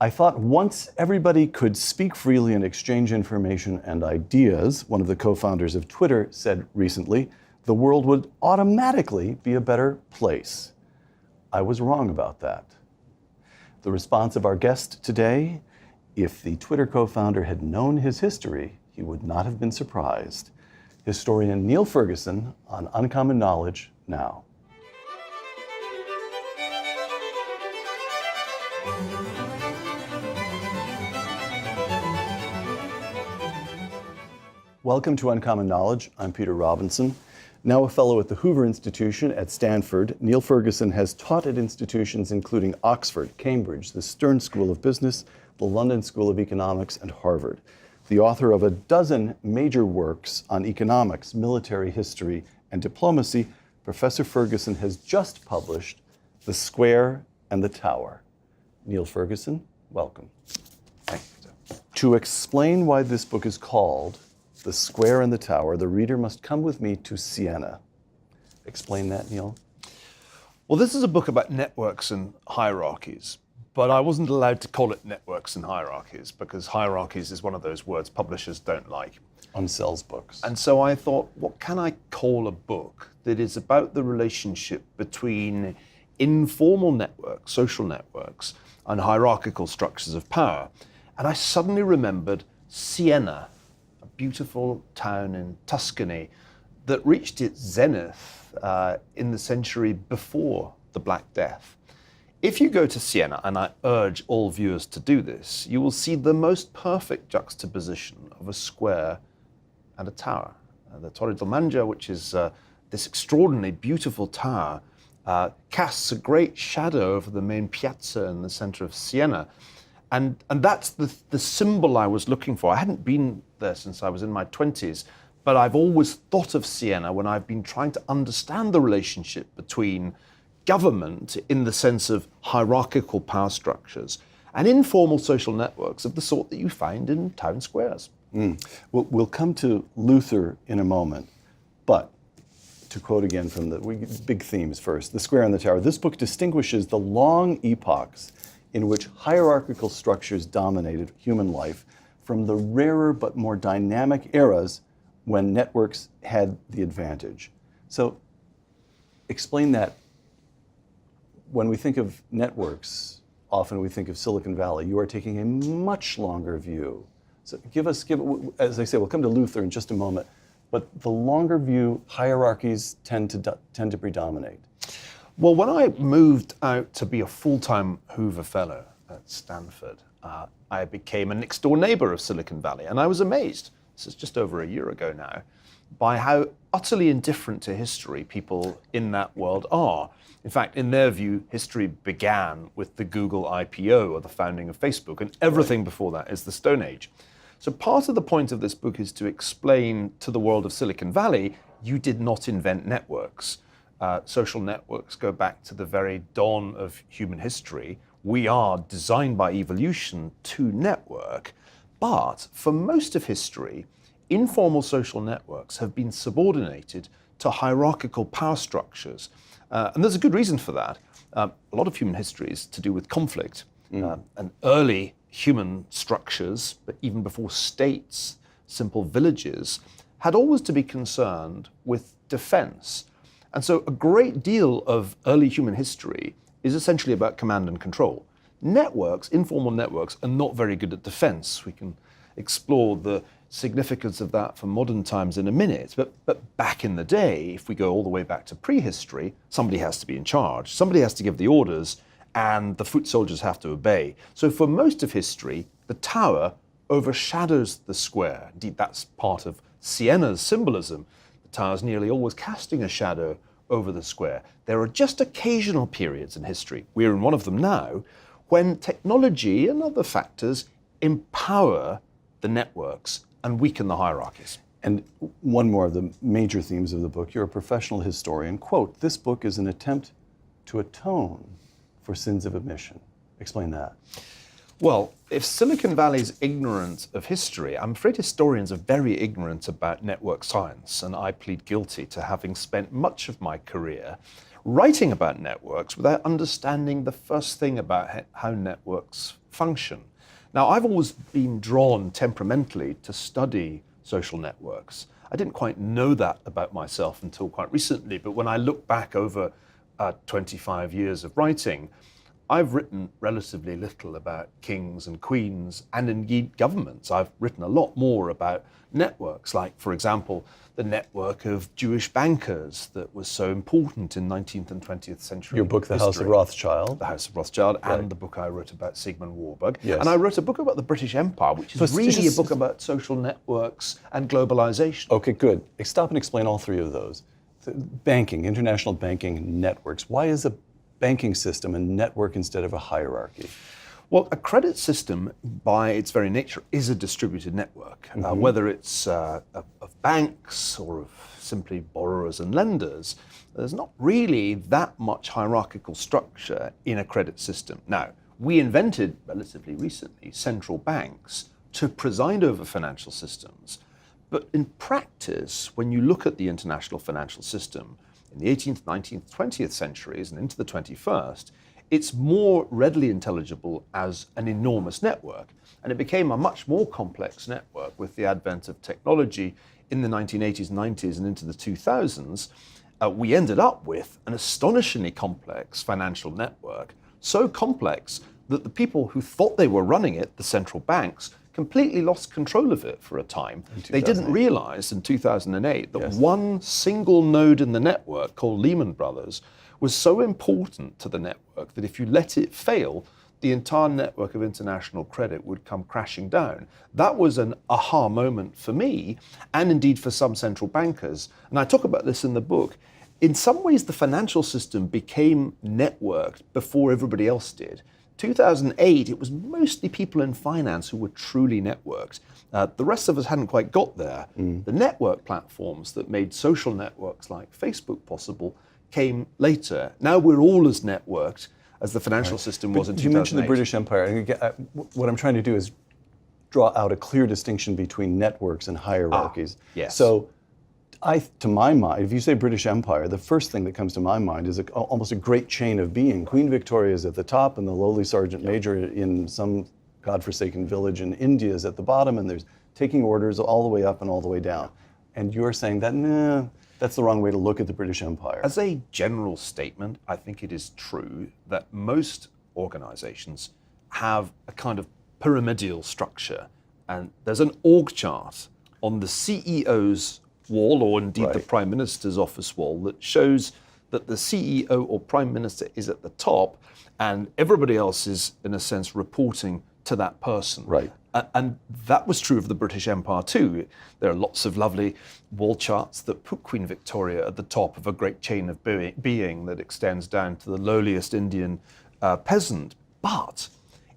I thought once everybody could speak freely and exchange information and ideas, one of the co-founders of Twitter said recently, the world would automatically be a better place. I was wrong about that. The response of our guest today, if the Twitter co-founder had known his history, he would not have been surprised. Historian Niall Ferguson on Uncommon Knowledge now. Welcome to Uncommon Knowledge. I'm Peter Robinson. Now a fellow at the Hoover Institution at Stanford, Niall Ferguson has taught at institutions including Oxford, Cambridge, the Stern School of Business, the London School of Economics, and Harvard. The author of a dozen major works on economics, military history, and diplomacy, Professor Ferguson has just published The Square and the Tower. Niall Ferguson, welcome. Thank you. To explain why this book is called The Square and the Tower, the reader must come with me to Siena. Explain that, Niall. Well, this is a book about networks and hierarchies, but I wasn't allowed to call it networks and hierarchies because hierarchies is one of those words publishers don't like. Unsells books. And so I thought, what can I call a book that is about the relationship between informal networks, social networks, and hierarchical structures of power? And I suddenly remembered Siena, a beautiful town in Tuscany that reached its zenith in the century before the Black Death. If you go to Siena, and I urge all viewers to do this, you will see the most perfect juxtaposition of a square and a tower. The Torre del Mangia, which is this extraordinarily beautiful tower, casts a great shadow over the main piazza in the center of Siena. And that's the symbol I was looking for. I hadn't been there since I was in my 20s, but I've always thought of Siena when I've been trying to understand the relationship between government in the sense of hierarchical power structures and informal social networks of the sort that you find in town squares. We'll come to Luther in a moment, but to quote again from the big themes first, The Square and the Tower. This book distinguishes the long epochs in which hierarchical structures dominated human life from the rarer but more dynamic eras when networks had the advantage. So explain that. When we think of networks, often we think of Silicon Valley. You are taking a much longer view. So as I say, we'll come to Luther in just a moment, but the longer view, hierarchies tend to predominate. Well, when I moved out to be a full-time Hoover Fellow at Stanford, I became a next-door neighbor of Silicon Valley, and I was amazed, this is just over a year ago now, by how utterly indifferent to history people in that world are. In fact, in their view, history began with the Google IPO or the founding of Facebook, and everything before that is the Stone Age. So part of the point of this book is to explain to the world of Silicon Valley, you did not invent networks. Social networks go back to the very dawn of human history. We are designed by evolution to network, but for most of history, informal social networks have been subordinated to hierarchical power structures. And there's a good reason for that. A lot of human history is to do with conflict. And early human structures, but even before states, simple villages, had always to be concerned with defense. And so a great deal of early human history is essentially about command and control. Networks, informal networks, are not very good at defense. We can explore the significance of that for modern times in a minute. But back in the day, if we go all the way back to prehistory, somebody has to be in charge. Somebody has to give the orders, and the foot soldiers have to obey. So for most of history, the tower overshadows the square. Indeed, that's part of Siena's symbolism. The tower's nearly always casting a shadow over the square. There are just occasional periods in history, we're in one of them now, when technology and other factors empower the networks and weaken the hierarchies. And one more of the major themes of the book, you're a professional historian. Quote, this book is an attempt to atone for sins of omission. Explain that. Well, if Silicon Valley's ignorant of history, I'm afraid historians are very ignorant about network science, and I plead guilty to having spent much of my career writing about networks without understanding the first thing about how networks function. Now, I've always been drawn temperamentally to study social networks. I didn't quite know that about myself until quite recently, but when I look back over 25 years of writing, I've written relatively little about kings and queens and indeed governments. I've written a lot more about networks, like, for example, the network of Jewish bankers that was so important in 19th and 20th century Your book, The House of history. Rothschild. The House of Rothschild, Right. and the book I wrote about Sigmund Warburg. Yes. And I wrote a book about the British Empire, which is So it's really just- a book about social networks and globalization. Okay, good. Stop and explain all three of those. Banking, international banking networks. Why is a banking system a network instead of a hierarchy? Well, a credit system, by its very nature, is a distributed network, whether it's of banks or of simply borrowers and lenders. There's not really that much hierarchical structure in a credit system. Now, we invented relatively recently central banks to preside over financial systems. But in practice, when you look at the international financial system in the 18th, 19th, 20th centuries and into the 21st, it's more readily intelligible as an enormous network. And it became a much more complex network with the advent of technology in the 1980s, 90s, and into the 2000s. We ended up with an astonishingly complex financial network, so complex that the people who thought they were running it, the central banks, completely lost control of it for a time. They didn't realize in 2008 that one single node in the network called Lehman Brothers was so important to the network that if you let it fail, the entire network of international credit would come crashing down. That was an aha moment for me, and indeed for some central bankers. And I talk about this in the book. In some ways, the financial system became networked before everybody else did. 2008, it was mostly people in finance who were truly networked. The rest of us hadn't quite got there. The network platforms that made social networks like Facebook possible came later. Now we're all as networked as the financial system was in 2008. You mentioned the British Empire. And again, what I'm trying to do is draw out a clear distinction between networks and hierarchies. Yes. So, to my mind, if you say British Empire, the first thing that comes to my mind is almost a great chain of being. Queen Victoria is at the top, and the lowly sergeant major in some godforsaken village in India is at the bottom, and there's taking orders all the way up and all the way down. And you're saying that, nah, that's the wrong way to look at the British Empire. As a general statement, I think it is true that most organizations have a kind of pyramidal structure, and there's an org chart on the CEO's wall, or indeed the Prime Minister's office wall, that shows that the CEO or Prime Minister is at the top, and everybody else is, in a sense, reporting to that person. Right. And that was true of the British Empire too. There are lots of lovely wall charts that put Queen Victoria at the top of a great chain of being that extends down to the lowliest Indian peasant. But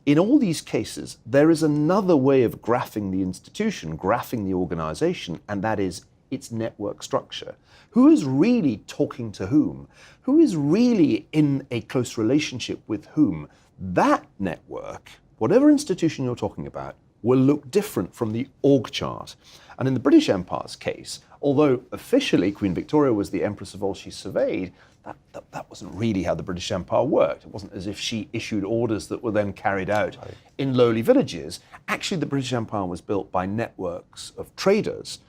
in all these cases, there is another way of graphing the institution, graphing the organization, and that is its network structure. Who is really talking to whom? Who is really in a close relationship with whom? That network, whatever institution you're talking about, will look different from the org chart. And in the British Empire's case, although officially Queen Victoria was the empress of all she surveyed, that wasn't really how the British Empire worked. It wasn't as if she issued orders that were then carried out in lowly villages. Actually, the British Empire was built by networks of traders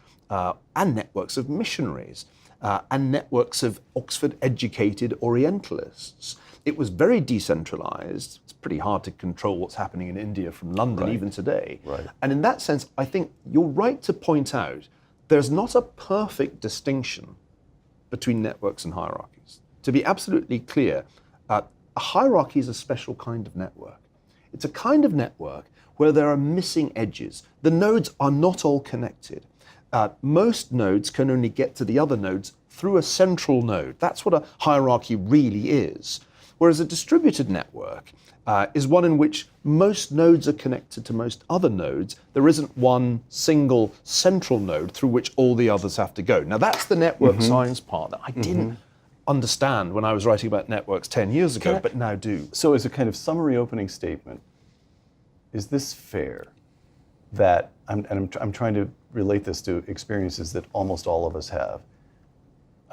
and networks of missionaries and networks of Oxford-educated Orientalists. It was very decentralized. It's pretty hard to control what's happening in India from London even today. Right. And in that sense, I think you're right to point out there's not a perfect distinction between networks and hierarchies. To be absolutely clear, a hierarchy is a special kind of network. It's a kind of network where there are missing edges. The nodes are not all connected. Most nodes can only get to the other nodes through a central node. That's what a hierarchy really is. Whereas a distributed network is one in which most nodes are connected to most other nodes. There isn't one single central node through which all the others have to go. Now that's the network science part that I didn't understand when I was writing about networks 10 years ago, but now do. So as a kind of summary opening statement, is this fair that, I'm trying to relate this to experiences that almost all of us have.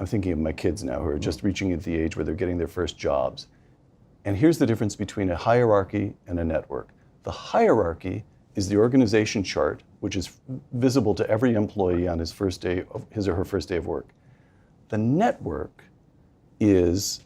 I'm thinking of my kids now who are just reaching at the age where they're getting their first jobs. And here's the difference between a hierarchy and a network. The hierarchy is the organization chart, which is visible to every employee on his or her first day of work. The network is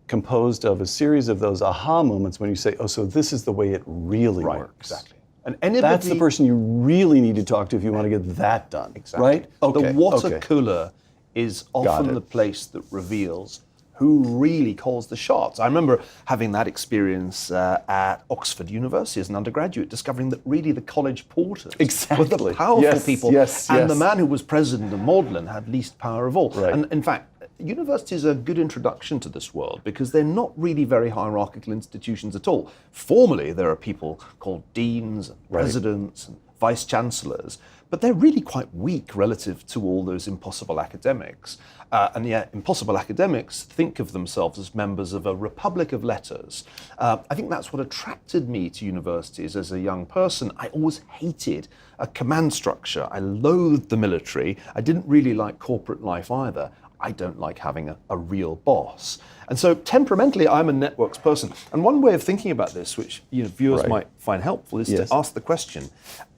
composed of a series of those aha moments when you say, oh, so this is the way it really works. Exactly. And anybody, that's the person you really need to talk to if you want to get that done. Exactly. Right? Okay. The water cooler is often the place that reveals who really calls the shots. I remember having that experience at Oxford University as an undergraduate, discovering that really the college porters were the powerful people, and the man who was president of Magdalen had least power of all. Right. And in fact, universities are a good introduction to this world because they're not really very hierarchical institutions at all. Formally, there are people called deans and presidents and vice chancellors, but they're really quite weak relative to all those impossible academics. And yet, impossible academics think of themselves as members of a republic of letters. I think that's what attracted me to universities as a young person. I always hated a command structure. I loathed the military. I didn't really like corporate life either. I don't like having a real boss. And so temperamentally, I'm a networks person. And one way of thinking about this, which viewers might find helpful, is to ask the question,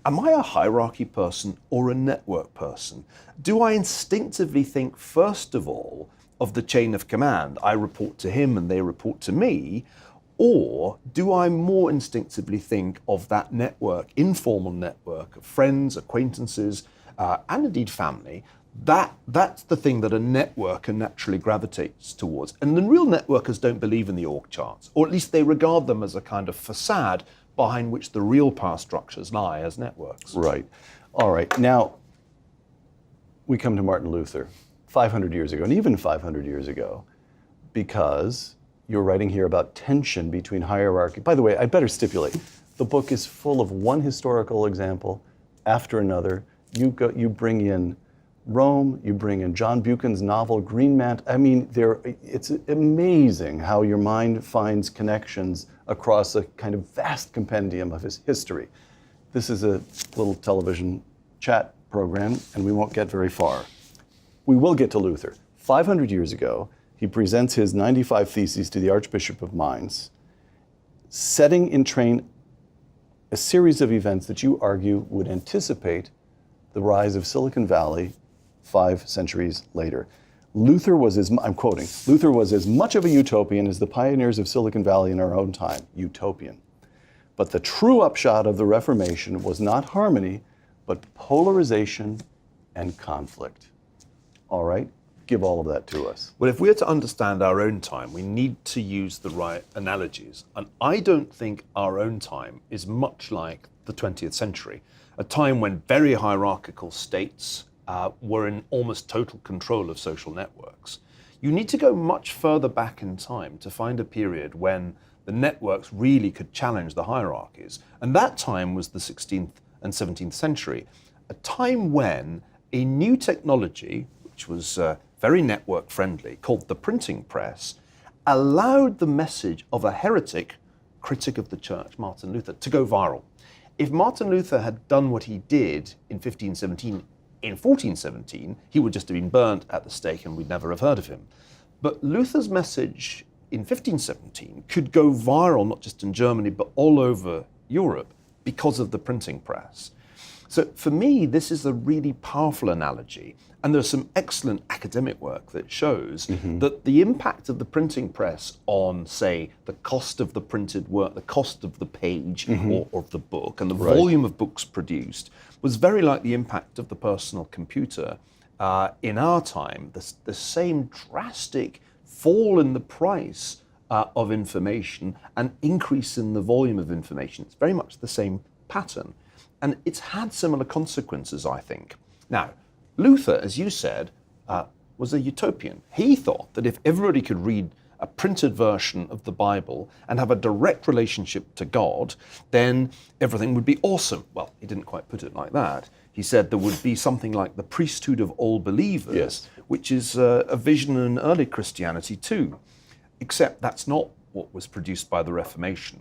am I a hierarchy person or a network person? Do I instinctively think, first of all, of the chain of command? I report to him and they report to me. Or do I more instinctively think of that network, informal network of friends, acquaintances, and indeed family? That's the thing that a networker naturally gravitates towards. And the real networkers don't believe in the org charts, or at least they regard them as a kind of facade behind which the real power structures lie as networks. Right. All right. Now, we come to Martin Luther 500 years ago, and even 500 years ago, because you're writing here about tension between hierarchy. By the way, I'd better stipulate, the book is full of one historical example after another. You bring in Rome, you bring in John Buchan's novel Greenmantle. I mean, it's amazing how your mind finds connections across a kind of vast compendium of his history. This is a little television chat program, and we won't get very far. We will get to Luther. 500 years ago, he presents his 95 Theses to the Archbishop of Mainz, setting in train a series of events that you argue would anticipate the rise of Silicon Valley 5 centuries later. Luther was, I'm quoting, Luther was as much of a utopian as the pioneers of Silicon Valley in our own time, utopian. But the true upshot of the Reformation was not harmony, but polarization and conflict. All right, give all of that to us. Well, if we're to understand our own time, we need to use the right analogies. And I don't think our own time is much like the 20th century, a time when very hierarchical states were in almost total control of social networks. You need to go much further back in time to find a period when the networks really could challenge the hierarchies. And that time was the 16th and 17th century, a time when a new technology, which was very network friendly, called the printing press, allowed the message of a heretic, critic of the church, Martin Luther, to go viral. If Martin Luther had done what he did in 1517, in 1417, he would just have been burnt at the stake and we'd never have heard of him. But Luther's message in 1517 could go viral, not just in Germany, but all over Europe because of the printing press. So for me, this is a really powerful analogy. And there's some excellent academic work that shows that the impact of the printing press on, say, the cost of the printed work, the cost of the page or of the book, and the volume of books produced was very like the impact of the personal computer in our time. The same drastic fall in the price of information and increase in the volume of information. It's very much the same pattern. And it's had similar consequences, I think. Now, Luther, as you said, was a utopian. He thought that if everybody could read a printed version of the Bible and have a direct relationship to God, then everything would be awesome. Well, he didn't quite put it like that. He said there would be something like the priesthood of all believers, which is a vision in early Christianity too. Except that's not what was produced by the Reformation.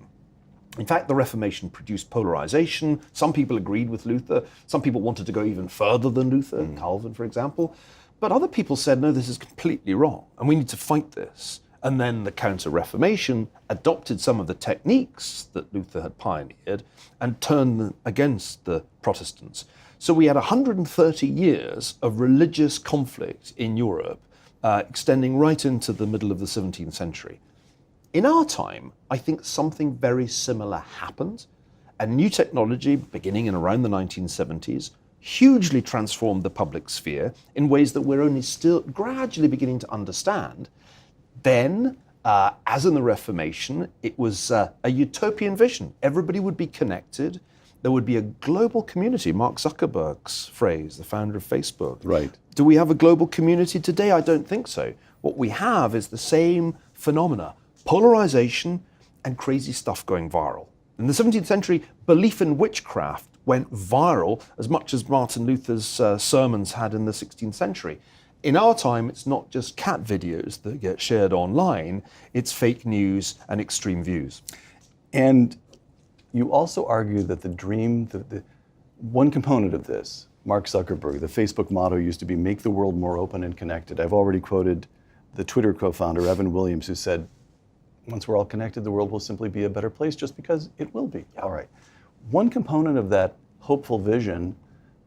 In fact, the Reformation produced polarization. Some people agreed with Luther. Some people wanted to go even further than Luther, Calvin, for example. But other people said, no, this is completely wrong, and we need to fight this. And then the Counter-Reformation adopted some of the techniques that Luther had pioneered and turned them against the Protestants. So we had 130 years of religious conflict in Europe, extending right into the middle of the 17th century. In our time, I think something very similar happened. A new technology, beginning in around the 1970s, hugely transformed the public sphere in ways that we're only still gradually beginning to understand. Then, as in the Reformation, it was a utopian vision. Everybody would be connected. There would be a global community, Mark Zuckerberg's phrase, the founder of Facebook. Right. Do we have a global community today? I don't think so. What we have is the same phenomena, polarization and crazy stuff going viral. In the 17th century, belief in witchcraft went viral as much as Martin Luther's sermons had in the 16th century. In our time, it's not just cat videos that get shared online, it's fake news and extreme views. And you also argue that the dream, the one component of this, Mark Zuckerberg, the Facebook motto used to be make the world more open and connected. I've already quoted the Twitter co-founder, Evan Williams, who said, once we're all connected, the world will simply be a better place just because it will be. All right. One component of that hopeful vision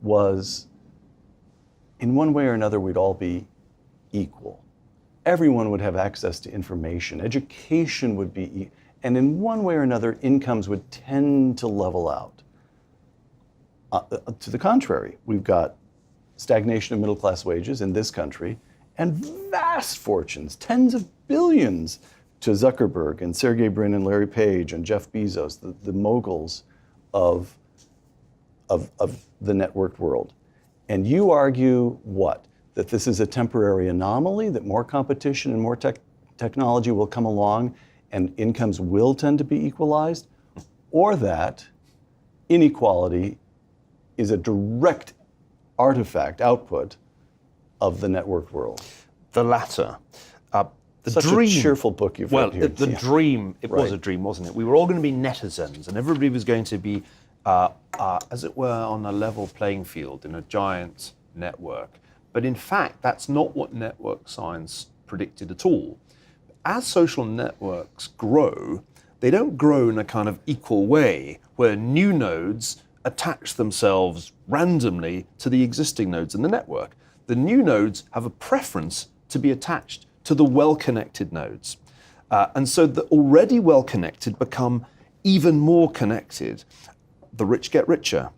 was, in one way or another, we'd all be equal. Everyone would have access to information. Education would be, and in one way or another, incomes would tend to level out. To the contrary, we've got stagnation of middle-class wages in this country and vast fortunes, tens of billions, to Zuckerberg and Sergey Brin and Larry Page and Jeff Bezos, the moguls of the networked world. And you argue what? That this is a temporary anomaly, that more competition and more technology will come along and incomes will tend to be equalized? Or that inequality is a direct artifact, output of the networked world? The latter. Such a cheerful book you've read here. The dream, it was a dream, wasn't it? We were all going to be netizens, and everybody was going to be, as it were, on a level playing field in a giant network. But in fact, that's not what network science predicted at all. As social networks grow, they don't grow in a kind of equal way, where new nodes attach themselves randomly to the existing nodes in the network. The new nodes have a preference to be attached to the well-connected nodes. And so the already well-connected become even more connected. The rich get richer,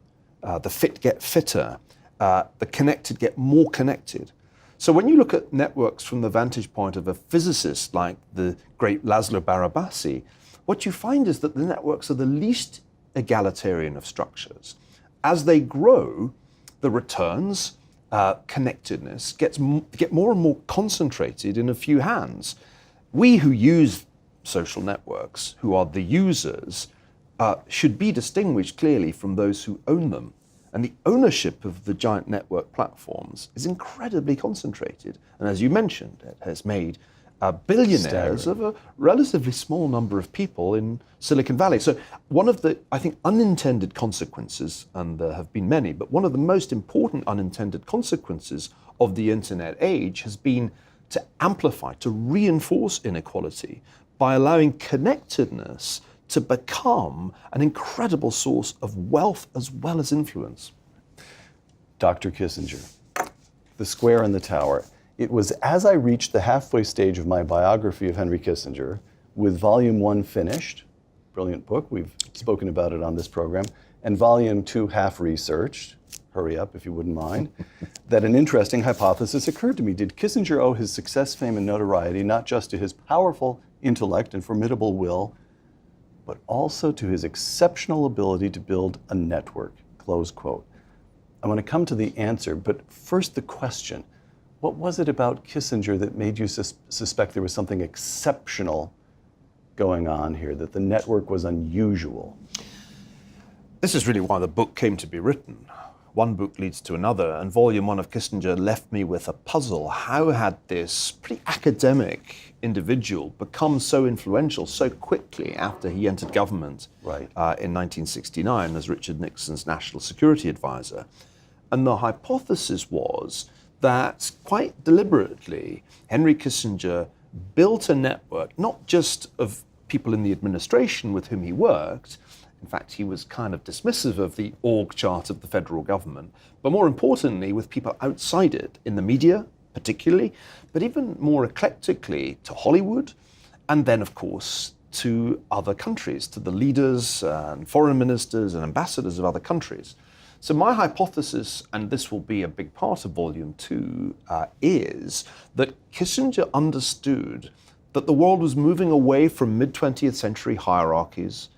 the fit get fitter, the connected get more connected. So when you look at networks from the vantage point of a physicist like the great Laszlo Barabasi, what you find is that the networks are the least egalitarian of structures. As they grow, the returns, connectedness get more and more concentrated in a few hands. We who use social networks, who are the users, should be distinguished clearly from those who own them. And the ownership of the giant network platforms is incredibly concentrated. And as you mentioned, it has made billionaires of a relatively small number of people in Silicon Valley. So one of the, I think, unintended consequences, and there have been many, but one of the most important unintended consequences of the internet age has been to amplify, to reinforce inequality by allowing connectedness to become an incredible source of wealth as well as influence. Dr. Kissinger, the square and the tower. It was as I reached the halfway stage of my biography of Henry Kissinger, with volume 1 finished, brilliant book, we've spoken about it on this program, and volume 2 half researched, hurry up if you wouldn't mind, that an interesting hypothesis occurred to me. Did Kissinger owe his success, fame, and notoriety not just to his powerful intellect and formidable will, but also to his exceptional ability to build a network, close quote. I want to come to the answer, but first the question. What was it about Kissinger that made you suspect there was something exceptional going on here, that the network was unusual? This is really why the book came to be written. One book leads to another, and volume 1 of Kissinger left me with a puzzle. How had this pretty academic individual become so influential so quickly after he entered government in 1969 as Richard Nixon's national security advisor? And the hypothesis was that quite deliberately, Henry Kissinger built a network, not just of people in the administration with whom he worked. In fact, he was kind of dismissive of the org chart of the federal government, but more importantly, with people outside it, in the media particularly, but even more eclectically to Hollywood, and then, of course, to other countries, to the leaders and foreign ministers and ambassadors of other countries. So my hypothesis, and this will be a big part of Volume 2, is that Kissinger understood that the world was moving away from mid-20th century hierarchies,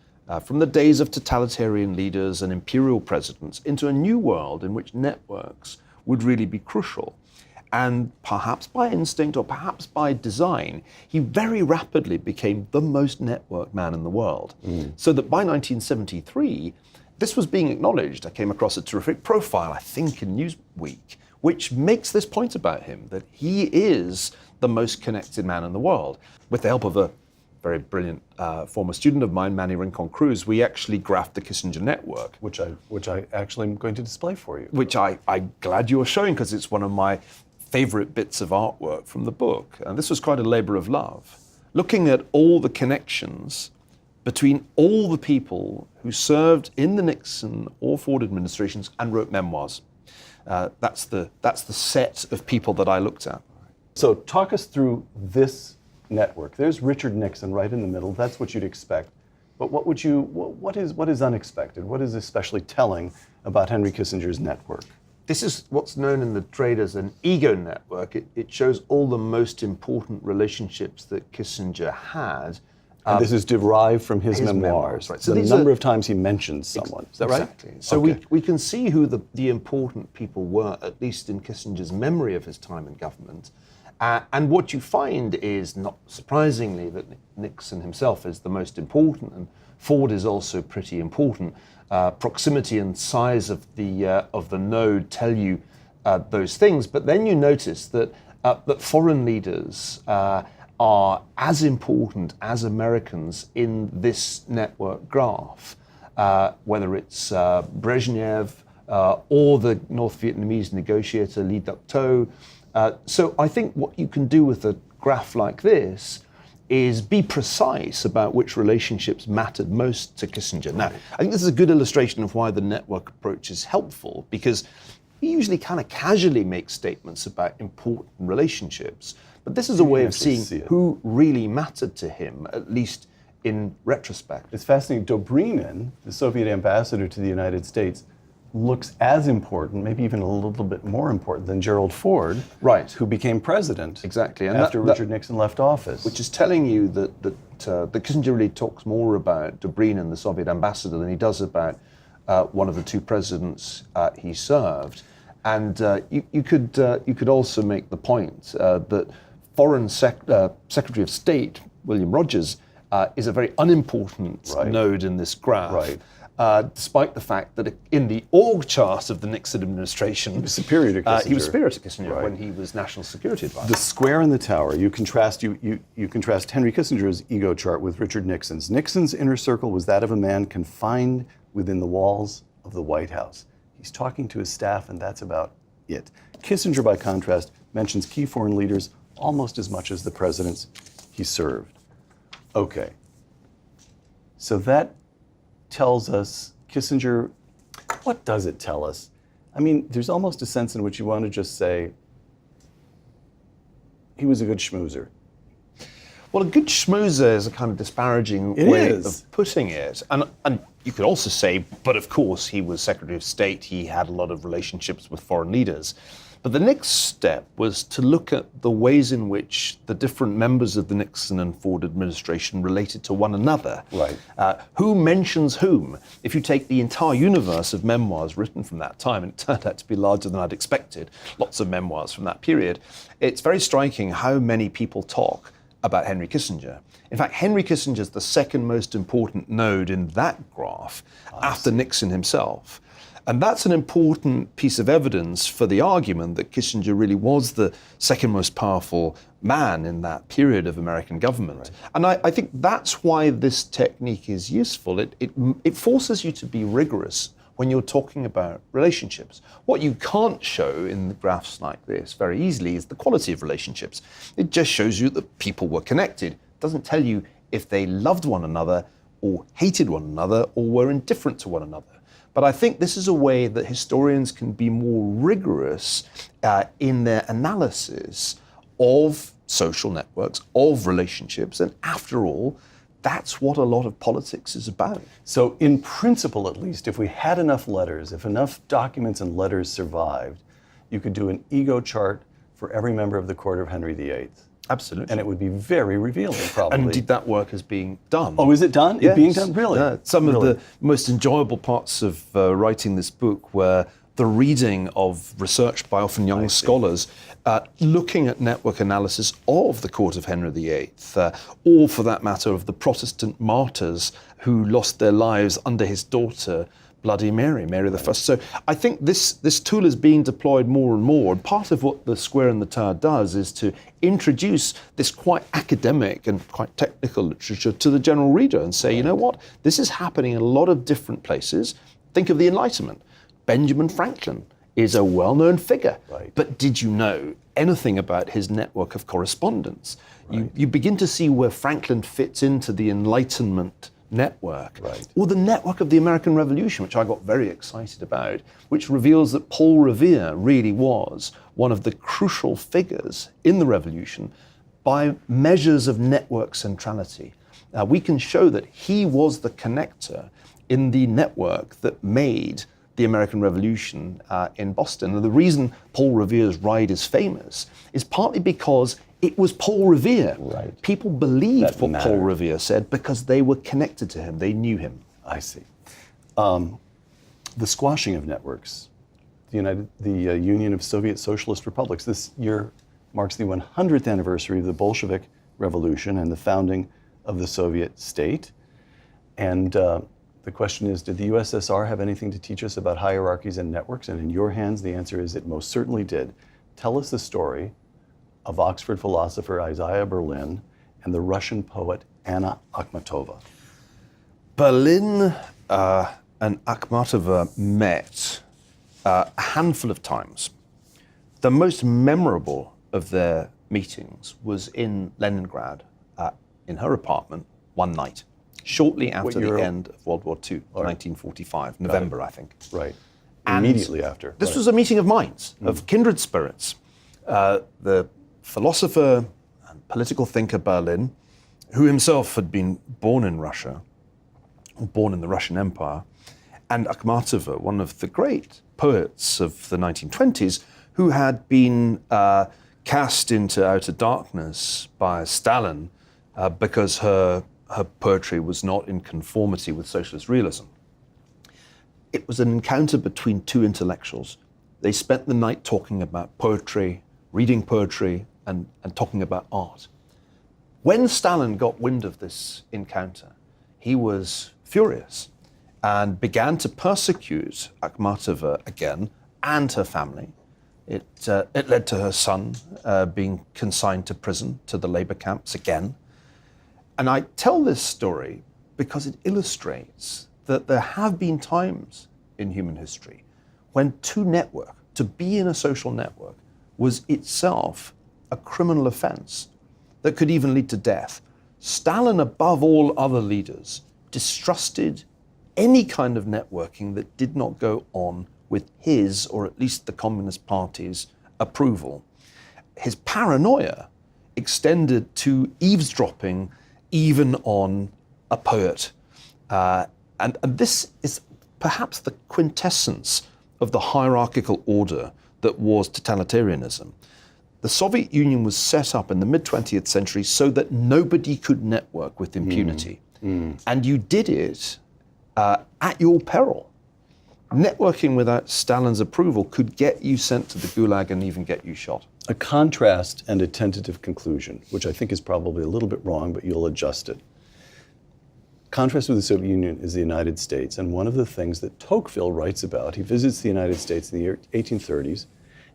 from the days of totalitarian leaders and imperial presidents, into a new world in which networks would really be crucial. And perhaps by instinct or perhaps by design, he very rapidly became the most networked man in the world. So that by 1973, this was being acknowledged. I came across a terrific profile, I think, in Newsweek, which makes this point about him, that he is the most connected man in the world. With the help of a very brilliant former student of mine, Manny Rincon-Cruz, we actually graphed the Kissinger network. Which I actually am going to display for you. Which I'm glad you're showing, because it's one of my favorite bits of artwork from the book. And this was quite a labor of love. Looking at all the connections between all the people who served in the Nixon or Ford administrations and wrote memoirs. That's the set of people that I looked at. So talk us through this network. There's Richard Nixon right in the middle. That's what you'd expect. But what is unexpected? What is especially telling about Henry Kissinger's network? This is what's known in the trade as an ego network. It shows all the most important relationships that Kissinger had. And this is derived from his memoirs. Right. So the number of times he mentions someone. Is that right? Exactly. So we can see who the important people were, at least in Kissinger's memory of his time in government. And what you find is, not surprisingly, that Nixon himself is the most important, and Ford is also pretty important. Proximity and size of the node tell you those things, but then you notice that foreign leaders are as important as Americans in this network graph, whether it's Brezhnev or the North Vietnamese negotiator Lee Duc-Tho. So I think what you can do with a graph like this is be precise about which relationships mattered most to Kissinger. Now, I think this is a good illustration of why the network approach is helpful, because he usually kind of casually makes statements about important relationships, but this is a way of seeing who really mattered to him, at least in retrospect. It's fascinating. Dobrynin, the Soviet ambassador to the United States, looks as important, maybe even a little bit more important than Gerald Ford, right, who became president exactly, and after Richard Nixon left office. Which is telling you that Kissinger really talks more about Dobrynin, the Soviet ambassador, than he does about one of the two presidents he served. And you could also make the point that Foreign Secretary of State William Rogers is a very unimportant node in this graph. Right. Despite the fact that in the org chart of the Nixon administration, he was superior to Kissinger. He was superior to Kissinger when he was National Security Advisor. The square in the tower, you contrast Henry Kissinger's ego chart with Richard Nixon's. Nixon's inner circle was that of a man confined within the walls of the White House. He's talking to his staff, and that's about it. Kissinger, by contrast, mentions key foreign leaders almost as much as the presidents he served. Okay. So that tells us, Kissinger, what does it tell us? I mean, there's almost a sense in which you want to just say, he was a good schmoozer. Well, a good schmoozer is a kind of disparaging way of putting it. And you could also say, but of course, he was Secretary of State, he had a lot of relationships with foreign leaders. But the next step was to look at the ways in which the different members of the Nixon and Ford administration related to one another. Right. Who mentions whom? If you take the entire universe of memoirs written from that time, and it turned out to be larger than I'd expected, lots of memoirs from that period, it's very striking how many people talk about Henry Kissinger. In fact, Henry Kissinger is the second most important node in that graph after Nixon himself. And that's an important piece of evidence for the argument that Kissinger really was the second most powerful man in that period of American government. Right. And I think that's why this technique is useful. It forces you to be rigorous when you're talking about relationships. What you can't show in the graphs like this very easily is the quality of relationships. It just shows you that people were connected. It doesn't tell you if they loved one another or hated one another or were indifferent to one another. But I think this is a way that historians can be more rigorous in their analysis of social networks, of relationships, and after all, that's what a lot of politics is about. So in principle, at least, if we had enough letters, if enough documents and letters survived, you could do an ego chart for every member of the court of Henry VIII. Absolutely. And it would be very revealing, probably. And indeed, that work is being done. Oh, is it done? Yes. It's being done? Really? Some Really? of the most enjoyable parts of writing this book were the reading of research by often young scholars looking at network analysis of the court of Henry VIII, or for that matter, of the Protestant martyrs who lost their lives under his daughter, Bloody Mary, Mary the First. So I think this tool is being deployed more and more. And part of what the Square and the Tower does is to introduce this quite academic and quite technical literature to the general reader and say, you know what, this is happening in a lot of different places. Think of the Enlightenment. Benjamin Franklin is a well-known figure. Right. But did you know anything about his network of correspondence? Right. You begin to see where Franklin fits into the Enlightenment network, right, or the network of the American Revolution, which I got very excited about, which reveals that Paul Revere really was one of the crucial figures in the revolution by measures of network centrality. We can show that he was the connector in the network that made the American Revolution in Boston. And the reason Paul Revere's ride is famous is partly because it was Paul Revere. Right. People believed That what mattered. Paul Revere said because they were connected to him. They knew him. I see. The squashing of networks. The Union of Soviet Socialist Republics. This year marks the 100th anniversary of the Bolshevik Revolution and the founding of the Soviet state. And the question is, did the USSR have anything to teach us about hierarchies and networks? And in your hands, the answer is it most certainly did. Tell us the story of Oxford philosopher Isaiah Berlin and the Russian poet Anna Akhmatova. Berlin and Akhmatova met a handful of times. The most memorable of their meetings was in Leningrad, in her apartment, one night, shortly after the end of World War II, 1945, November, I think. Right. And immediately after. This was a meeting of minds, of kindred spirits. The philosopher and political thinker Berlin, who himself had been born in Russia, or born in the Russian Empire, and Akhmatova, one of the great poets of the 1920s, who had been cast into outer darkness by Stalin because her poetry was not in conformity with socialist realism. It was an encounter between two intellectuals. They spent the night talking about poetry, reading poetry, and talking about art. When Stalin got wind of this encounter, he was furious and began to persecute Akhmatova again and her family. It led to her son being consigned to prison, to the labor camps again. And I tell this story because it illustrates that there have been times in human history when to be in a social network was itself a criminal offense that could even lead to death. Stalin, above all other leaders, distrusted any kind of networking that did not go on with his, or at least the Communist Party's, approval. His paranoia extended to eavesdropping even on a poet. And this is perhaps the quintessence of the hierarchical order that was totalitarianism. The Soviet Union was set up in the mid-20th century so that nobody could network with impunity. And you did it at your peril. Networking without Stalin's approval could get you sent to the Gulag and even get you shot. A contrast and a tentative conclusion, which I think is probably a little bit wrong, but you'll adjust it. Contrast with the Soviet Union is the United States, and one of the things that Tocqueville writes about, he visits the United States in the 1830s,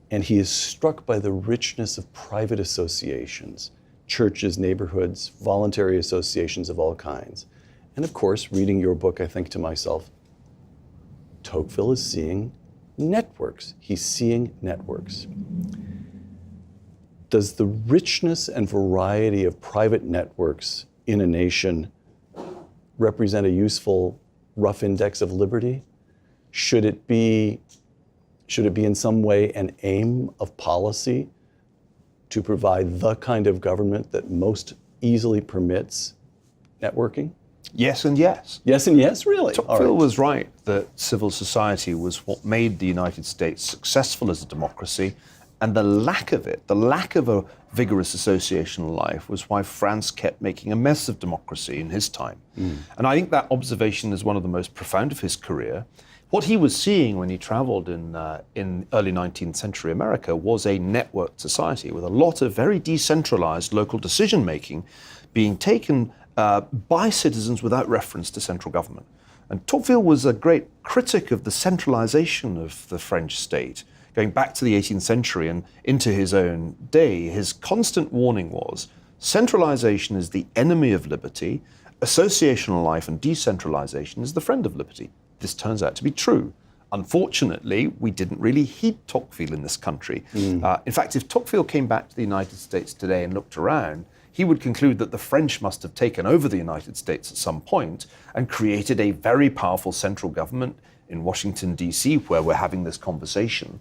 and he is struck by the richness of private associations, churches, neighborhoods, voluntary associations of all kinds. And of course, reading your book, I think to myself, Tocqueville is seeing networks. He's seeing networks. Does the richness and variety of private networks in a nation represent a useful rough index of liberty? Should it be in some way an aim of policy to provide the kind of government that most easily permits networking? Yes and yes. Yes and yes, really? Tocqueville was right that civil society was what made the United States successful as a democracy, and the lack of it, the lack of a vigorous associational life, was why France kept making a mess of democracy in his time. And I think that observation is one of the most profound of his career. What he was seeing when he traveled in early 19th century America was a networked society with a lot of very decentralized local decision-making being taken by citizens without reference to central government. And Tocqueville was a great critic of the centralization of the French state. Going back to the 18th century and into his own day, his constant warning was, centralization is the enemy of liberty, associational life and decentralization is the friend of liberty. This turns out to be true. Unfortunately, we didn't really heed Tocqueville in this country. In fact, if Tocqueville came back to the United States today and looked around, he would conclude that the French must have taken over the United States at some point and created a very powerful central government in Washington, D.C., where we're having this conversation,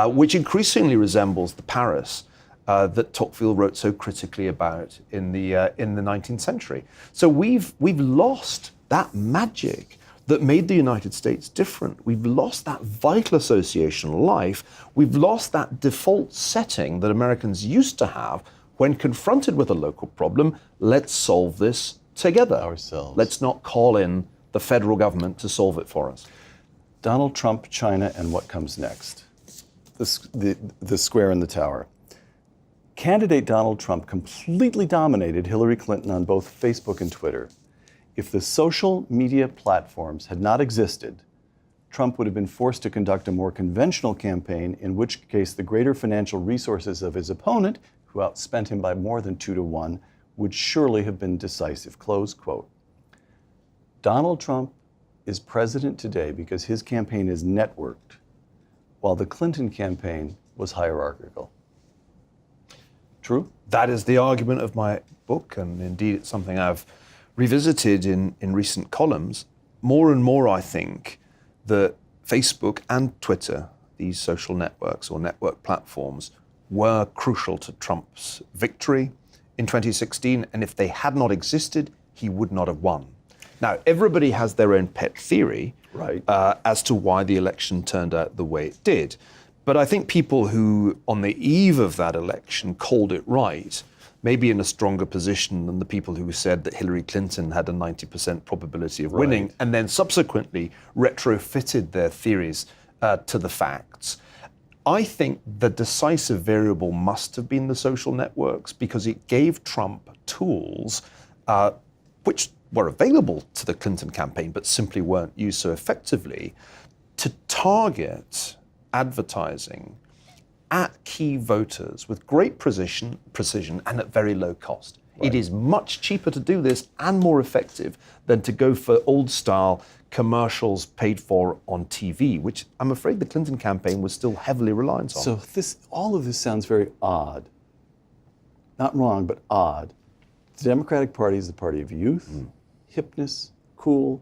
which increasingly resembles the Paris that Tocqueville wrote so critically about in the 19th century. So we've lost that magic that made the United States different. We've lost that vital associational life. We've lost that default setting that Americans used to have when confronted with a local problem. Let's solve this together ourselves. Let's not call in the federal government to solve it for us. Donald Trump, China, and what comes next? The square in the tower. Candidate Donald Trump completely dominated Hillary Clinton on both Facebook and Twitter. If the social media platforms had not existed, Trump would have been forced to conduct a more conventional campaign, in which case the greater financial resources of his opponent, who outspent him by more than 2-1, would surely have been decisive. Close quote. Donald Trump is president today because his campaign is networked, while the Clinton campaign was hierarchical. True? That is the argument of my book, and indeed it's something I've revisited in recent columns. More and more, I think that Facebook and Twitter, these social networks or network platforms, were crucial to Trump's victory in 2016, and if they had not existed, he would not have won. Now, everybody has their own pet theory as to why the election turned out the way it did. But I think people who, on the eve of that election, called it right, may be in a stronger position than the people who said that Hillary Clinton had a 90% probability of winning, and then subsequently retrofitted their theories to the facts. I think the decisive variable must have been the social networks, because it gave Trump tools which were available to the Clinton campaign but simply weren't used so effectively, to target advertising at key voters with great precision and at very low cost. It is much cheaper to do this and more effective than to go for old-style commercials paid for on TV, which I'm afraid the Clinton campaign was still heavily reliant on. So all of this sounds very odd. Not wrong, but odd. The Democratic Party is the party of youth, hipness, cool.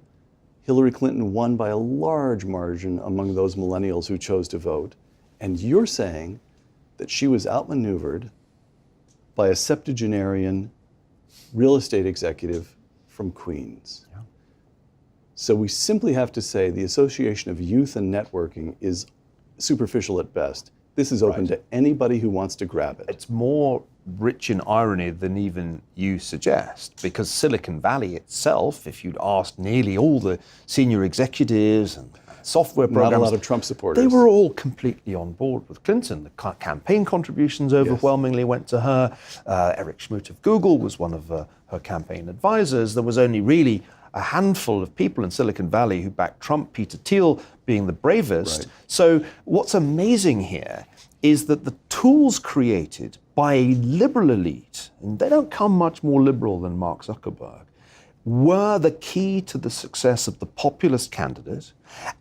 Hillary Clinton won by a large margin among those millennials who chose to vote. And you're saying that she was outmaneuvered by a septuagenarian real estate executive from Queens. Yeah. So we simply have to say the association of youth and networking is superficial at best. This is open to anybody who wants to grab it. It's more rich in irony than even you suggest, because Silicon Valley itself, if you'd asked nearly all the senior executives and software programs, not a lot of Trump supporters. They were all completely on board with Clinton. The campaign contributions overwhelmingly went to her. Eric Schmidt of Google was one of her campaign advisors. There was only really a handful of people in Silicon Valley who backed Trump, Peter Thiel being the bravest. Right. So what's amazing here is that the tools created by a liberal elite, and they don't come much more liberal than Mark Zuckerberg, were the key to the success of the populist candidate,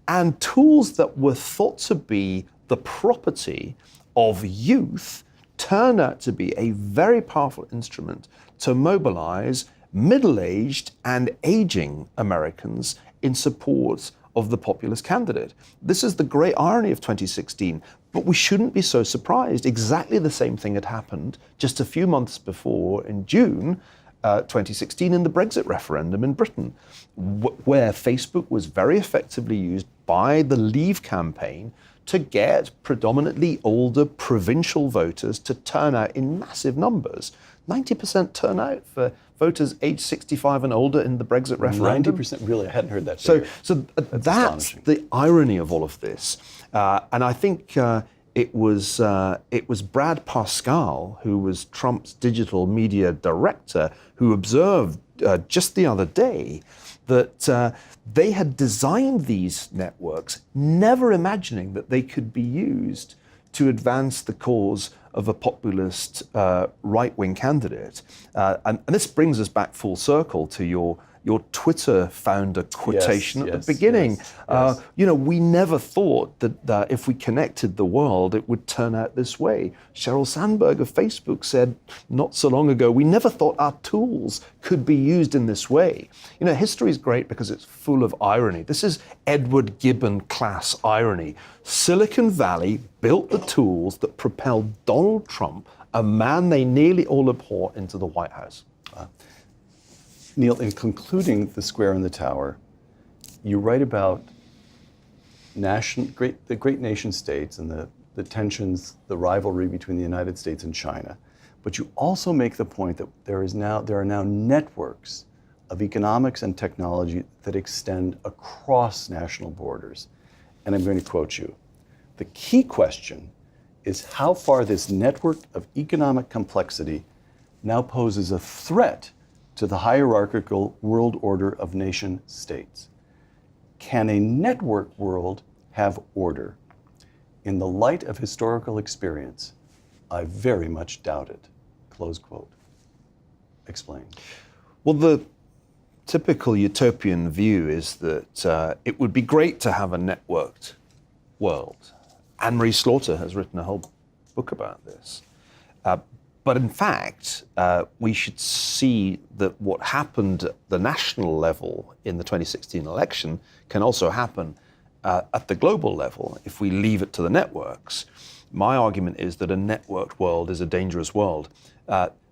and tools that were thought to be the property of youth turned out to be a very powerful instrument to mobilize middle-aged and aging Americans in support of the populist candidate. This is the great irony of 2016, but we shouldn't be so surprised. Exactly the same thing had happened just a few months before in June 2016 in the Brexit referendum in Britain, where Facebook was very effectively used by the Leave campaign to get predominantly older provincial voters to turn out in massive numbers. 90% turnout for voters aged 65 and older in the Brexit referendum. 90%, really, I hadn't heard that So, figure. that's the irony of all of this. And I think it was Brad Pascal, who was Trump's digital media director, who observed just the other day that they had designed these networks, never imagining that they could be used to advance the cause of a populist right-wing candidate. And this brings us back full circle to your Twitter founder quotation at the beginning. Yes. We never thought that if we connected the world, it would turn out this way. Sheryl Sandberg of Facebook said not so long ago, we never thought our tools could be used in this way. History is great because it's full of irony. This is Edward Gibbon class irony. Silicon Valley built the tools that propelled Donald Trump, a man they nearly all abhor, into the White House. Niall, in concluding The Square and the Tower, you write about the great nation states and the tensions, the rivalry between the United States and China. But you also make the point that there are now networks of economics and technology that extend across national borders. And I'm going to quote you. The key question is how far this network of economic complexity now poses a threat to the hierarchical world order of nation states. Can a network world have order? In the light of historical experience, I very much doubt it. Close quote. Explain. Well, the typical utopian view is that it would be great to have a networked world. Anne-Marie Slaughter has written a whole book about this. But in fact, we should see that what happened at the national level in the 2016 election can also happen at the global level if we leave it to the networks. My argument is that a networked world is a dangerous world.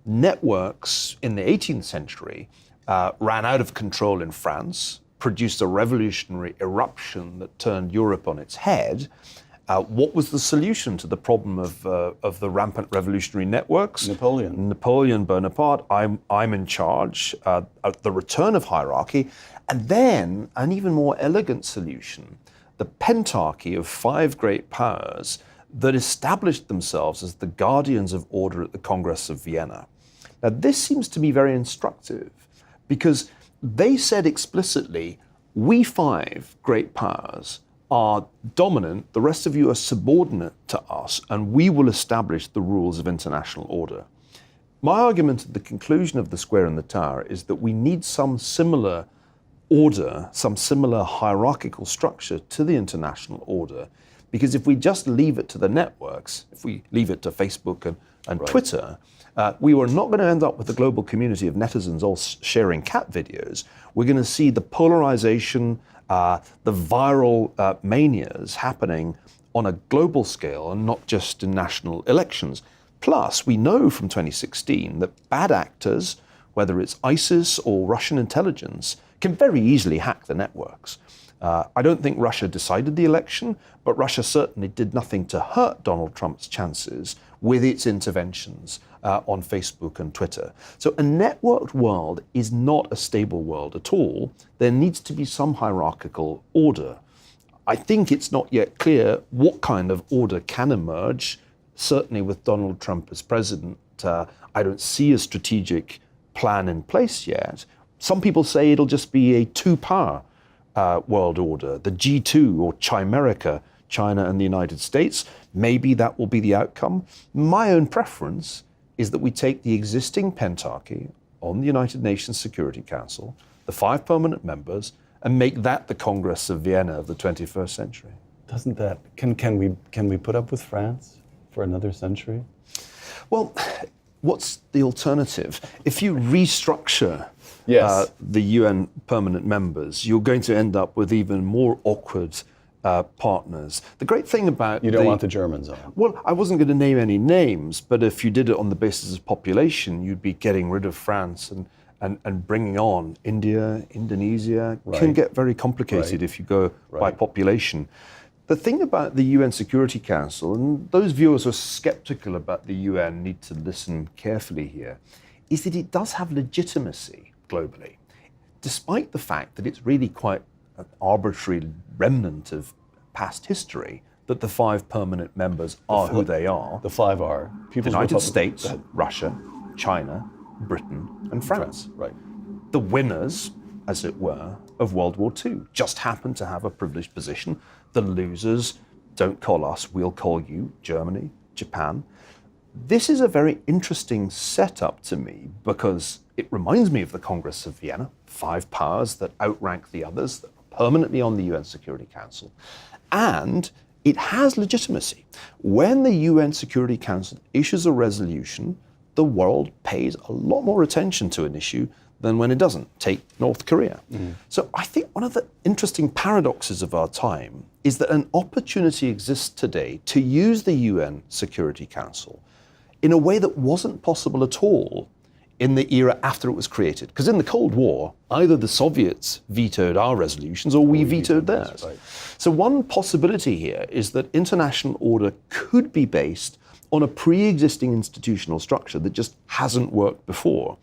Networks in the 18th century ran out of control in France, produced a revolutionary eruption that turned Europe on its head. What was the solution to the problem of the rampant revolutionary networks? Napoleon Bonaparte, I'm in charge, the return of hierarchy, and then an even more elegant solution, the pentarchy of 5 great powers that established themselves as the guardians of order at the Congress of Vienna. Now, this seems to be very instructive because they said explicitly, we 5 great powers are dominant, the rest of you are subordinate to us, and we will establish the rules of international order. My argument at the conclusion of The Square and the Tower is that we need some similar order, some similar hierarchical structure to the international order, because if we just leave it to the networks, if we leave it to Facebook and Twitter, we are not going to end up with a global community of netizens all sharing cat videos. We're going to see the polarization, the viral manias happening on a global scale and not just in national elections. Plus, we know from 2016 that bad actors, whether it's ISIS or Russian intelligence, can very easily hack the networks. I don't think Russia decided the election, but Russia certainly did nothing to hurt Donald Trump's chances with its interventions on Facebook and Twitter. So a networked world is not a stable world at all. There needs to be some hierarchical order. I think it's not yet clear what kind of order can emerge. Certainly with Donald Trump as president, I don't see a strategic plan in place yet. Some people say it'll just be a 2-power world order, the G2 or Chimerica, China and the United States. Maybe that will be the outcome. My own preference is that we take the existing pentarchy on the United Nations Security Council, the 5 permanent members, and make that the Congress of Vienna of the 21st century. Doesn't that, can we put up with France for another century? Well, what's the alternative? If you restructure Yes. the UN permanent members, you're going to end up with even more awkward partners. The great thing about You don't want the Germans on. Well, I wasn't going to name any names, but if you did it on the basis of population, you'd be getting rid of France and bringing on India, Indonesia. Right. Can get very complicated Right. if you go by Right. population. The thing about the UN Security Council, and those viewers who are skeptical about the UN need to listen carefully here, is that it does have legitimacy globally, despite the fact that it's really quite an arbitrary remnant of past history, that the 5 permanent members are who they are. The 5 are The People's United Republic- States, Russia, China, Britain, and France. Right. The winners, as it were, of World War II just happen to have a privileged position. The losers, don't call us, we'll call you, Germany, Japan. This is a very interesting setup to me because it reminds me of the Congress of Vienna, 5 powers that outrank the others, that are permanently on the UN Security Council. And it has legitimacy. When the UN Security Council issues a resolution, the world pays a lot more attention to an issue than when it doesn't. Take North Korea. So I think one of the interesting paradoxes of our time is that an opportunity exists today to use the UN Security Council in a way that wasn't possible at all in the era after it was created. Because in the Cold War, either the Soviets vetoed our resolutions or we vetoed theirs. right. So one possibility here is that international order could be based on a pre-existing institutional structure that just hasn't worked before.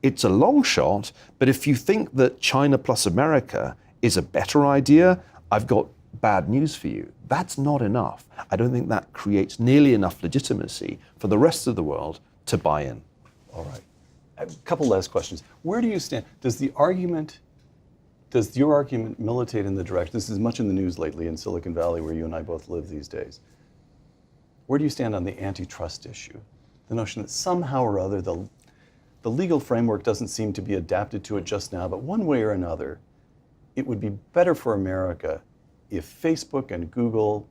It's a long shot, but if you think that China plus America is a better idea, I've got bad news for you. That's not enough. I don't think that creates nearly enough legitimacy for the rest of the world to buy in. All right. A couple last questions. Where do you stand? Does your argument militate in the direction, this is much in the news lately in Silicon Valley where you and I both live these days. Where do you stand on the antitrust issue? The notion that somehow or other the legal framework doesn't seem to be adapted to it just now, but one way or another, it would be better for America if Facebook and Google,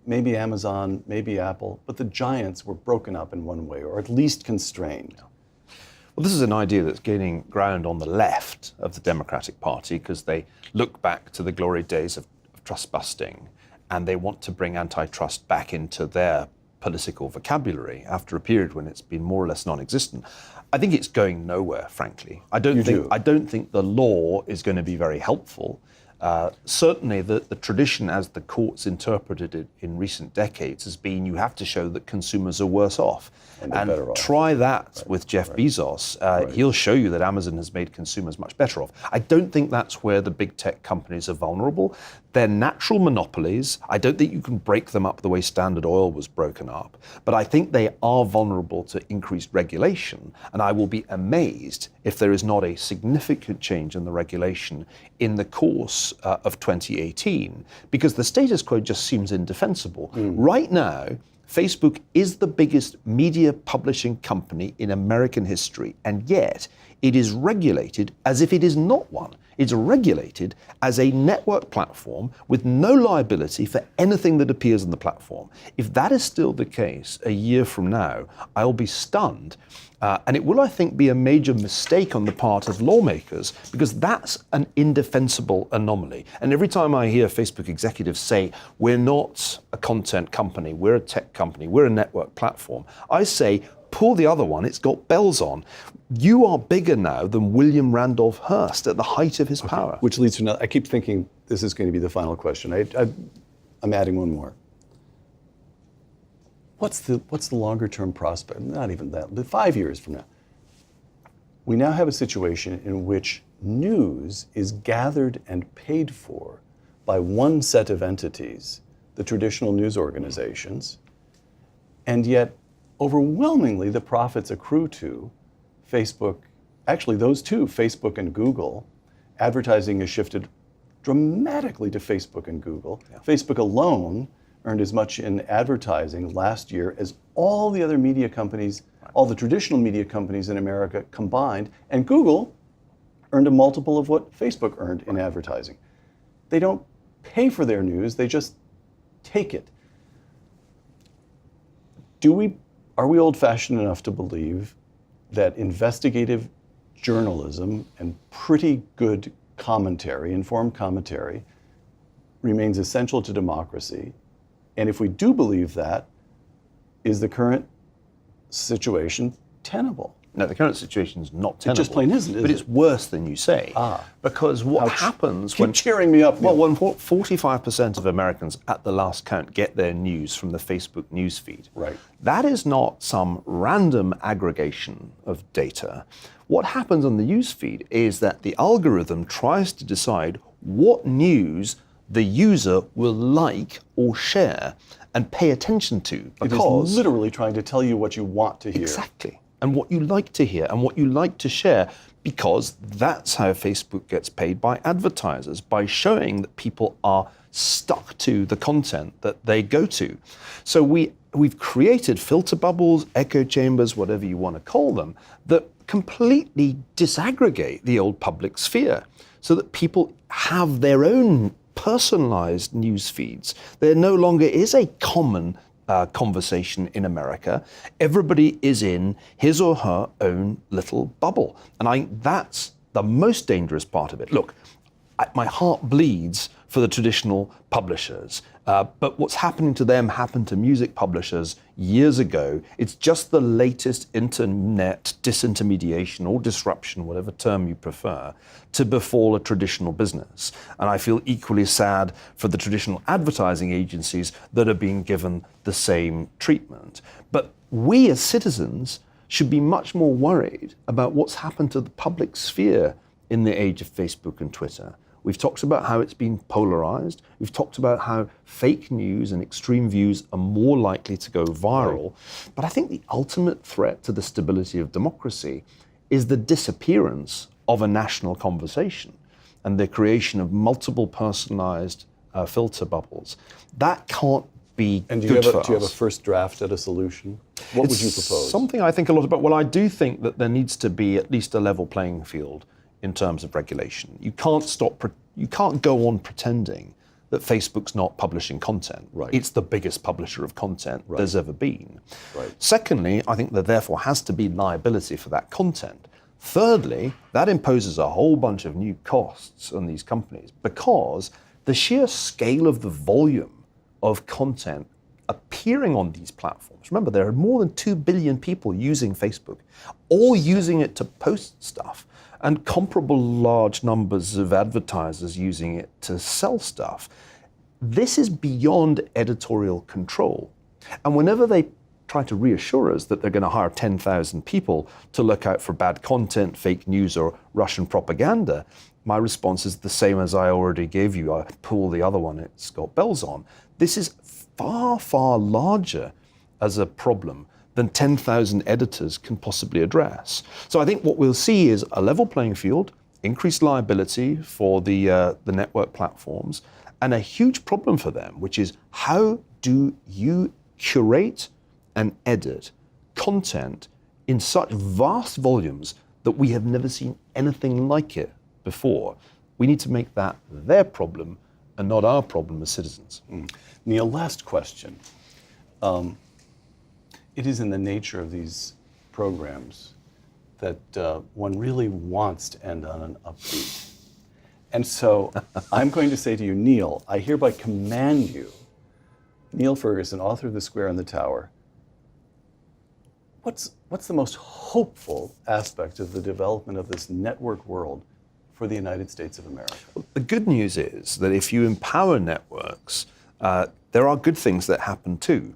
maybe Amazon, maybe Apple, but the giants were broken up in one way, or at least constrained. Well, this is an idea that's gaining ground on the left of the Democratic Party because they look back to the glory days of trust busting and they want to bring antitrust back into their political vocabulary after a period when it's been more or less non-existent. I think it's going nowhere, frankly. I don't think the law is going to be very helpful. Certainly the tradition as the courts interpreted it in recent decades has been you have to show that consumers are worse off. And better off. Try that with Jeff Bezos. He'll show you that Amazon has made consumers much better off. I don't think that's where the big tech companies are vulnerable. They're natural monopolies. I don't think you can break them up the way Standard Oil was broken up. But I think they are vulnerable to increased regulation. And I will be amazed if there is not a significant change in the regulation in the course of 2018, because the status quo just seems indefensible. Right now, Facebook is the biggest media publishing company in American history, and yet it is regulated as if it is not one. It's regulated as a network platform with no liability for anything that appears on the platform. If that is still the case a year from now, I'll be stunned. And it will, I think, be a major mistake on the part of lawmakers because that's an indefensible anomaly. And every time I hear Facebook executives say, we're not a content company, we're a tech company, we're a network platform, I say, pull the other one, it's got bells on. You are bigger now than William Randolph Hearst at the height of his power. Which leads to another, I keep thinking this is going to be the final question. I'm adding one more. What's the longer term prospect? Not even that, but 5 years from now. We now have a situation in which news is gathered and paid for by one set of entities, the traditional news organizations, and yet overwhelmingly the profits accrue to Facebook. Actually, those two, Facebook and Google. Advertising has shifted dramatically to Facebook and Google. Yeah. Facebook alone earned as much in advertising last year as all the other media companies, all the traditional media companies in America combined. And Google, earned a multiple of what Facebook earned in advertising. They don't pay for their news, they just take it. Are we old-fashioned enough to believe that investigative journalism and pretty good commentary, informed commentary, remains essential to democracy? And if we do believe that, is the current situation tenable? No, the current situation is not tenable. It just plain isn't, is but it? it's worse than you say. Because what happens Keep cheering me up. Well, when 45% of Americans at the last count get their news from the Facebook newsfeed, Right. that is not some random aggregation of data. What happens on the newsfeed is that the algorithm tries to decide what news the user will like or share and pay attention to. It is literally trying to tell you what you want to hear. Exactly. And what you like to hear and what you like to share, because that's how Facebook gets paid by advertisers, by showing that people are stuck to the content that they go to. So we've created filter bubbles, echo chambers, whatever you want to call them, that completely disaggregate the old public sphere so that people have their own personalized news feeds. There no longer is a common conversation in America. Everybody is in his or her own little bubble. And I think that's the most dangerous part of it. Look, my heart bleeds for the traditional publishers, but what's happening to them happened to music publishers years ago. It's just the latest internet disintermediation or disruption, whatever term you prefer, to befall a traditional business. And I feel equally sad for the traditional advertising agencies that are being given the same treatment. But we as citizens should be much more worried about what's happened to the public sphere in the age of Facebook and Twitter. We've talked about how it's been polarized. We've talked about how fake news and extreme views are more likely to go viral. But I think the ultimate threat to the stability of democracy is the disappearance of a national conversation and the creation of multiple personalized filter bubbles. That can't be And do good you for us. have a first draft at a solution? What would you propose? Something I think a lot about. Well, I do think that there needs to be at least a level playing field in terms of regulation. You can't go on pretending that Facebook's not publishing content. Right. It's the biggest publisher of content there's ever been. Right. Secondly, I think there therefore has to be liability for that content. Thirdly, that imposes a whole bunch of new costs on these companies because the sheer scale of the volume of content appearing on these platforms. Remember, there are more than 2 billion people using Facebook, all using it to post stuff, and comparable large numbers of advertisers using it to sell stuff. This is beyond editorial control. And whenever they try to reassure us that they're going to hire 10,000 people to look out for bad content, fake news, or Russian propaganda, my response is the same as I already gave you. I pull the other one it's got bells on. This is far, far larger as a problem than 10,000 editors can possibly address. So I think what we'll see is a level playing field, increased liability for the network platforms, and a huge problem for them, which is how do you curate and edit content in such vast volumes that we have never seen anything like it before? We need to make that their problem and not our problem as citizens. Niall, last question. It is in the nature of these programs that one really wants to end on an upbeat. And so I'm going to say to you, Niall, I hereby command you, Niall Ferguson, author of The Square and the Tower, what's the most hopeful aspect of the development of this network world for the United States of America? The good news is that if you empower networks, there are good things that happen too.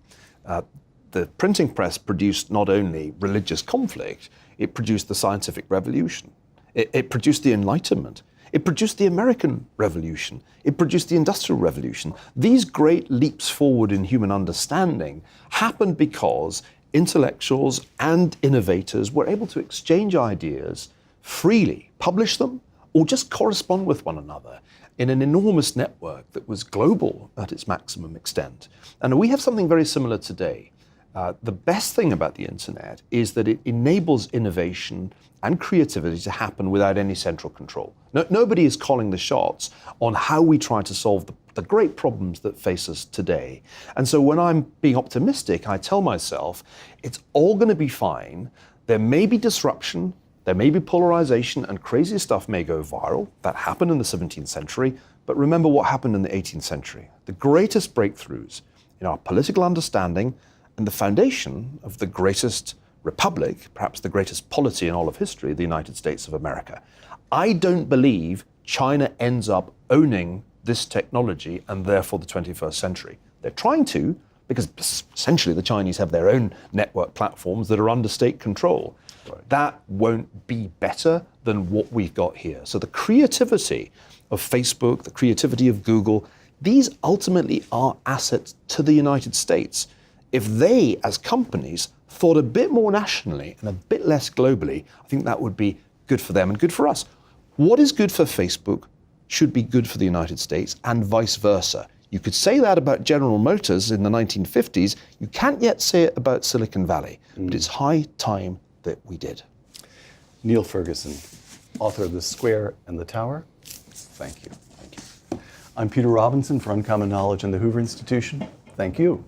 The printing press produced not only religious conflict, it produced the scientific revolution. It produced the Enlightenment. It produced the American Revolution. It produced the Industrial Revolution. These great leaps forward in human understanding happened because intellectuals and innovators were able to exchange ideas freely, publish them, or just correspond with one another in an enormous network that was global at its maximum extent. And we have something very similar today. The best thing about the internet is that it enables innovation and creativity to happen without any central control. Nobody is calling the shots on how we try to solve the great problems that face us today. And so when I'm being optimistic, I tell myself it's all going to be fine. There may be disruption, there may be polarization, and crazy stuff may go viral. That happened in the 17th century. But remember what happened in the 18th century. The greatest breakthroughs in our political understanding and the foundation of the greatest republic, perhaps the greatest polity in all of history, the United States of America. I don't believe China ends up owning this technology and therefore the 21st century. They're trying to, because essentially the Chinese have their own network platforms that are under state control. Right. That won't be better than what we've got here. So the creativity of Facebook, the creativity of Google, these ultimately are assets to the United States. If they, as companies, thought a bit more nationally and a bit less globally, I think that would be good for them and good for us. What is good for Facebook should be good for the United States and vice versa. You could say that about General Motors in the 1950s. You can't yet say it about Silicon Valley, but it's high time that we did. Niall Ferguson, author of The Square and the Tower. Thank you. Thank you. I'm Peter Robinson for Uncommon Knowledge and the Hoover Institution. Thank you.